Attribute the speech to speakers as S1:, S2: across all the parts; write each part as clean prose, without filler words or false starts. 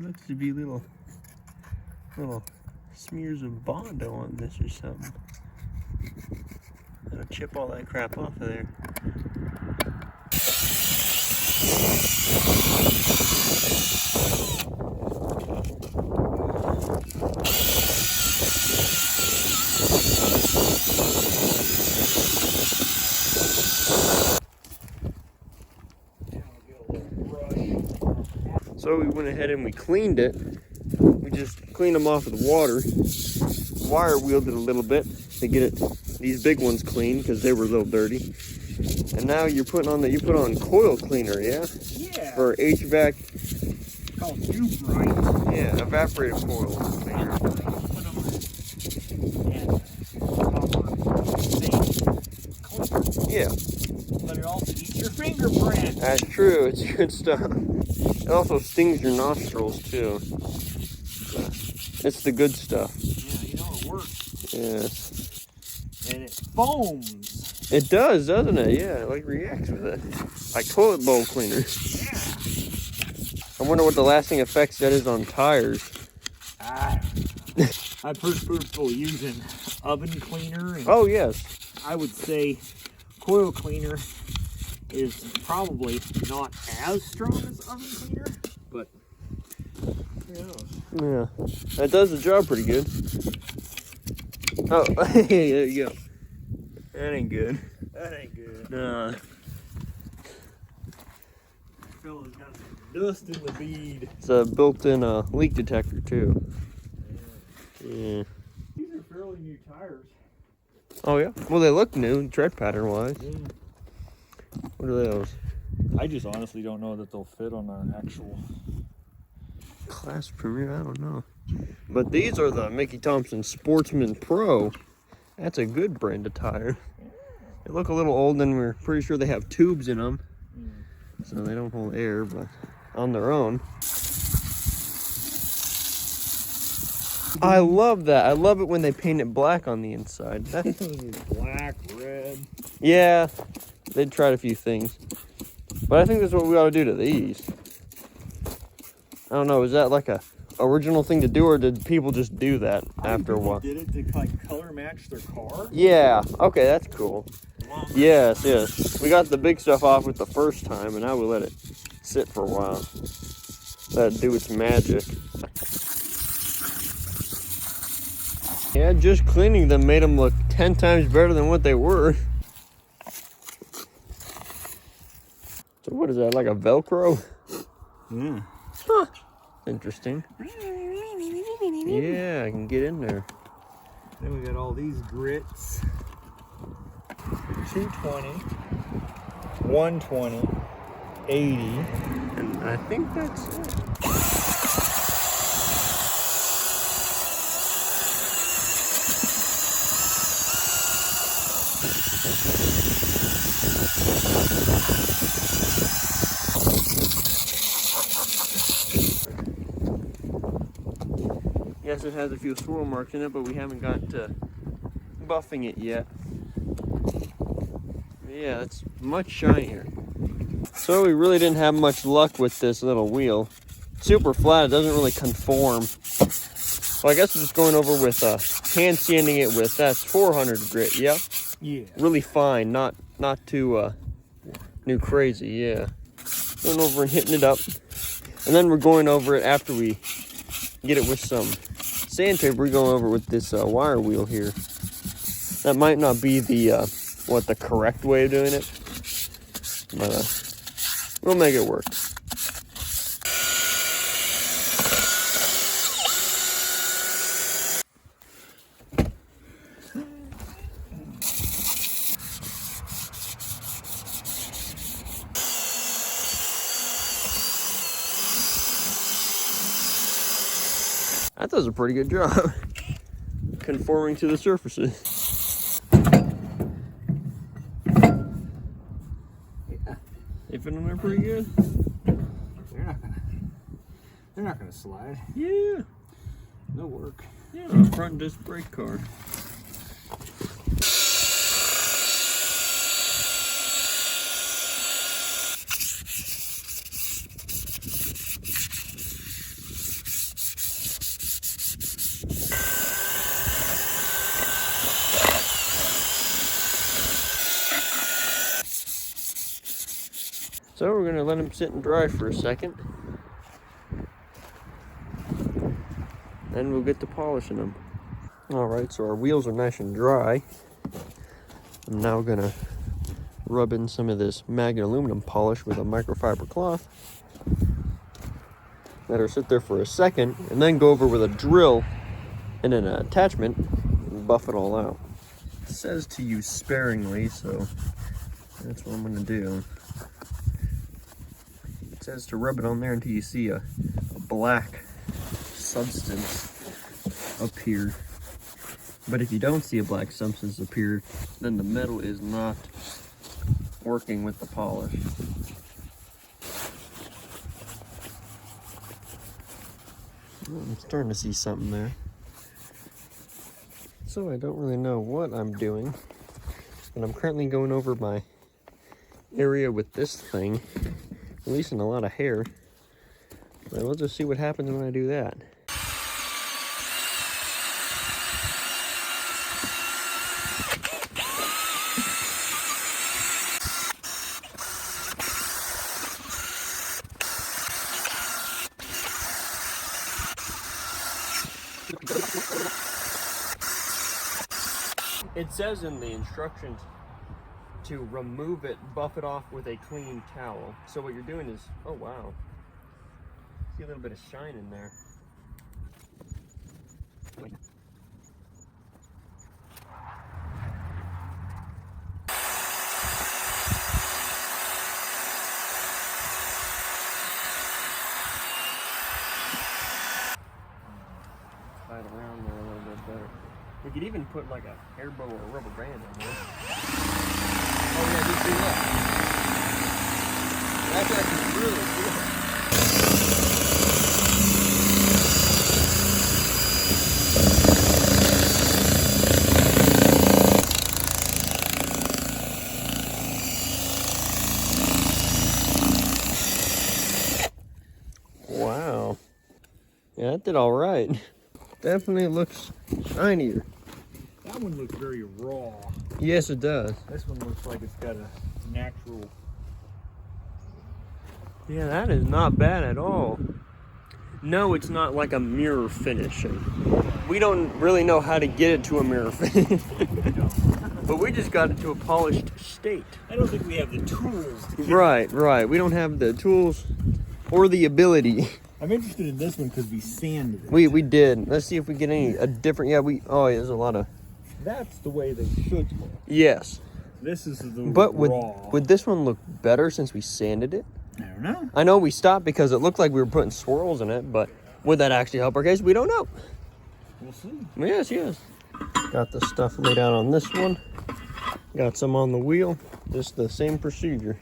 S1: looks to be little smears of Bondo on this or something. That'll chip all that crap off of there. So we went ahead and we cleaned it. We just cleaned them off with water. Wire wheeled it a little bit to get these big ones clean because they were a little dirty. And now you're putting on you put on coil cleaner, yeah?
S2: Yeah.
S1: For HVAC.
S2: It's called Ubright.
S1: Yeah, evaporated coil cleaner. Yeah.
S2: But it also eats your fingerprint.
S1: That's true. It's good stuff. It also stings your nostrils too. It's the good stuff.
S2: Yeah, you know it works.
S1: Yes.
S2: And it foams.
S1: It does, doesn't it? Yeah, it like reacts with it. Like toilet bowl cleaner.
S2: Yeah.
S1: I wonder what the lasting effects that is on tires.
S2: I prefer people using oven cleaner. And
S1: Oh, yes.
S2: I would say coil cleaner is probably not as strong as oven cleaner, but
S1: Yeah, that does the job pretty good. Oh, there you go. That ain't good.
S2: that ain't good.
S1: Nah.
S2: Fella's got some dust in the bead.
S1: It's a built-in leak detector too. Yeah.
S2: These are fairly new tires.
S1: Oh yeah. Well, they look new, tread pattern wise.
S2: Yeah.
S1: What are those?
S2: I just honestly don't know that they'll fit on our actual
S1: Class Premier? I don't know. But these are the Mickey Thompson Sportsman Pro. That's a good brand of tire. They look a little old, and we're pretty sure they have tubes in them, so they don't hold air, but on their own. I love that. I love it when they paint it black on the inside.
S2: black, red.
S1: Yeah, they tried a few things. But I think that's what we ought to do to these. I don't know, is that like a original thing to do, or did people just do that after a while?
S2: Did it to like color match their car?
S1: Yeah, okay, that's cool. Yes, yes. We got the big stuff off with the first time, and now we let it sit for a while. Let it do its magic. Yeah, just cleaning them made them look 10 times better than what they were. So what is that, like a Velcro?
S2: Yeah.
S1: Huh. Interesting. Yeah, I can get in there.
S2: Then we got all these grits. 220, 120, 80.
S1: And I think that's it. Yes, it has a few swirl marks in it, but we haven't got to buffing it yet. Yeah, it's much shinier. So we really didn't have much luck with this little wheel. Super flat, it doesn't really conform. So I guess we're just going over with hand sanding it with, that's 400 grit, yep.
S2: Yeah.
S1: Really fine, not too new crazy, yeah. Going over and hitting it up. And then we're going over it after we get it with some sandpaper. We're going over with this wire wheel here. That might not be the the correct way of doing it, but we'll make it work. That does a pretty good job conforming to the surfaces. They fit on there pretty good.
S2: They're not gonna slide.
S1: Yeah.
S2: They'll work.
S1: Yeah, a front disc brake car. gonna let them sit and dry for a second. Then we'll get to polishing them. Alright, so our wheels are nice and dry. I'm now gonna rub in some of this magnet aluminum polish with a microfiber cloth. Let her sit there for a second, and then go over with a drill and an attachment and buff it all out. It says to use sparingly, so that's what I'm gonna do. It says to rub it on there until you see a black substance appear. But if you don't see a black substance appear, then the metal is not working with the polish. I'm starting to see something there. So I don't really know what I'm doing, but I'm currently going over my area with this thing, releasing a lot of hair. But we'll just see what happens when I do that. It says in the instructions to remove it, buff it off with a clean towel. So what you're doing is, oh wow, see a little bit of shine in there. Slide around there a little bit better. We could even put like a hair bow or a rubber band in there. Oh yeah, just do that. That's actually really cool. Wow. Yeah, that did all right. Definitely looks shinier.
S2: That one looks very raw.
S1: Yes, it does.
S2: This one looks like it's got a natural.
S1: Yeah, that is not bad at all. No, it's not like a mirror finish. We don't really know how to get it to a mirror finish. But we just got it to a polished state.
S2: I don't think we have the tools to get
S1: Right. We don't have the tools or the ability.
S2: I'm interested in this one because we sanded it.
S1: We did. Let's see if we get a different. Yeah, oh, yeah, there's a lot of.
S2: That's the way they should look.
S1: Yes.
S2: This is the
S1: But
S2: raw.
S1: would this one look better since we sanded it?
S2: I don't know.
S1: I know we stopped because it looked like we were putting swirls in it, but would that actually help our case? We don't know.
S2: We'll see.
S1: Yes. Got the stuff laid out on this one. Got some on the wheel. Just the same procedure.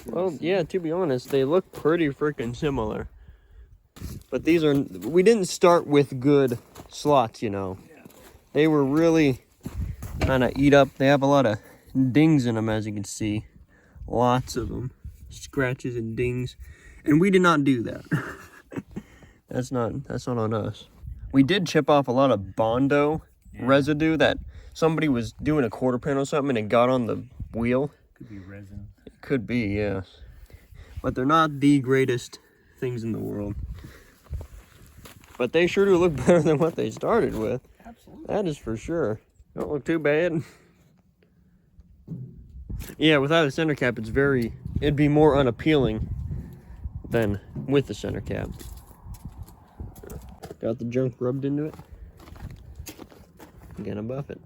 S1: Well, yeah, to be honest, they look pretty freaking similar. But we didn't start with good slots, you know. They were really kind of eat up. They have a lot of dings in them, as you can see. Lots of them. Scratches and dings. And we did not do that. That's not on us. We did chip off a lot of Bondo residue that somebody was doing a quarter panel or something and it got on the wheel.
S2: Could be resin.
S1: It could be, yes. But they're not the greatest things in the world. But they sure do look better than what they started with.
S2: Absolutely.
S1: That is for sure. Don't look too bad. Yeah, without a center cap, it'd be more unappealing than with the center cap. Got the junk rubbed into it. I'm gonna buff it.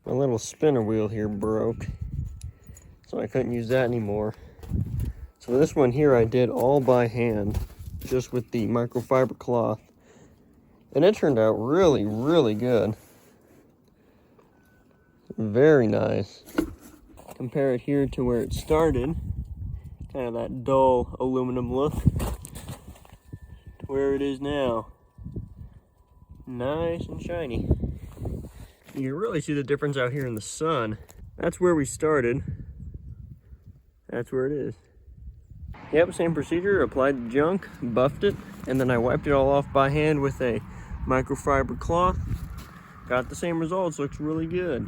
S1: My little spinner wheel here broke, so I couldn't use that anymore. So this one here I did all by hand, just with the microfiber cloth And it turned out really, really good. Very nice. Compare it here to where it started. Kind of that dull aluminum look. To where it is now. Nice and shiny. You can really see the difference out here in the sun. That's where we started. That's where it is. Yep, same procedure. Applied the junk, buffed it, and then I wiped it all off by hand with a microfiber cloth. Got the same results. Looks really good.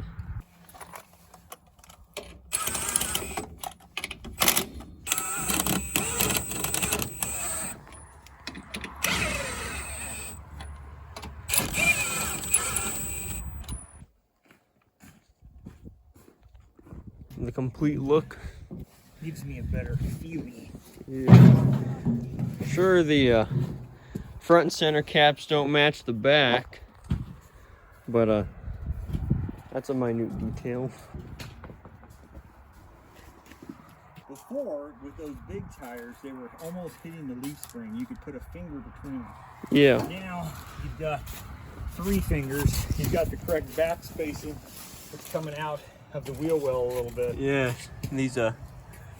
S1: The complete look
S2: Gives me a better feeling.
S1: yeah. Sure, the front and center caps don't match the back, but that's a minute detail.
S2: Before, with those big tires, they were almost hitting the leaf spring. You could put a finger between them.
S1: Yeah.
S2: Now, you've got 3 fingers. You've got the correct back spacing that's coming out of the wheel well a little bit.
S1: Yeah. These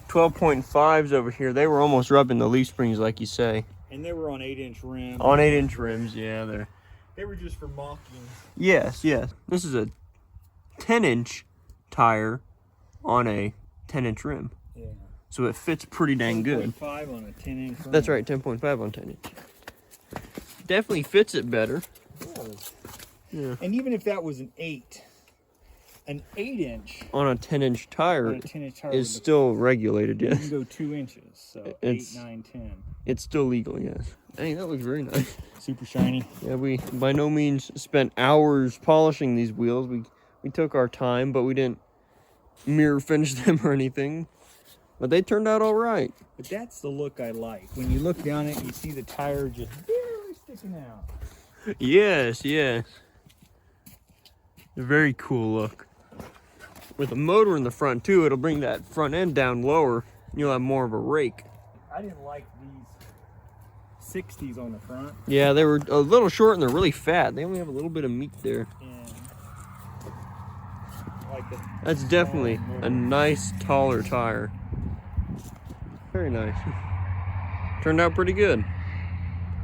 S1: 12.5s over here, they were almost rubbing the leaf springs like you say.
S2: And they were on 8-inch rims.
S1: On 8-inch rims, yeah.
S2: They were just for mocking.
S1: Yes, yes. This is a 10-inch tire on a 10-inch rim.
S2: Yeah.
S1: So it fits pretty dang good.
S2: 10.5 on a 10-inch rim.
S1: That's right, 10.5 on 10-inch. Definitely fits it better. Yeah.
S2: And even if that was an 8-inch
S1: On a 10-inch tire,
S2: on a 10-inch tire
S1: is still regulated,
S2: you
S1: yes.
S2: can go 2 inches. So
S1: It's-
S2: 8, 9, 10.
S1: It's still legal, yes. Dang, that looks very nice.
S2: Super shiny.
S1: Yeah, we by no means spent hours polishing these wheels. We took our time, but we didn't mirror finish them or anything. But they turned out all right.
S2: But that's the look I like. When you look down it, you see the tire just barely sticking out.
S1: Yes, yes. A very cool look. With a motor in the front too, it'll bring that front end down lower. You'll have more of a rake.
S2: I didn't like these 60s on the front.
S1: Yeah, they were a little short and they're really fat. They only have a little bit of meat there.
S2: And like the
S1: That's definitely a nice, taller tire. Very nice. Turned out pretty good.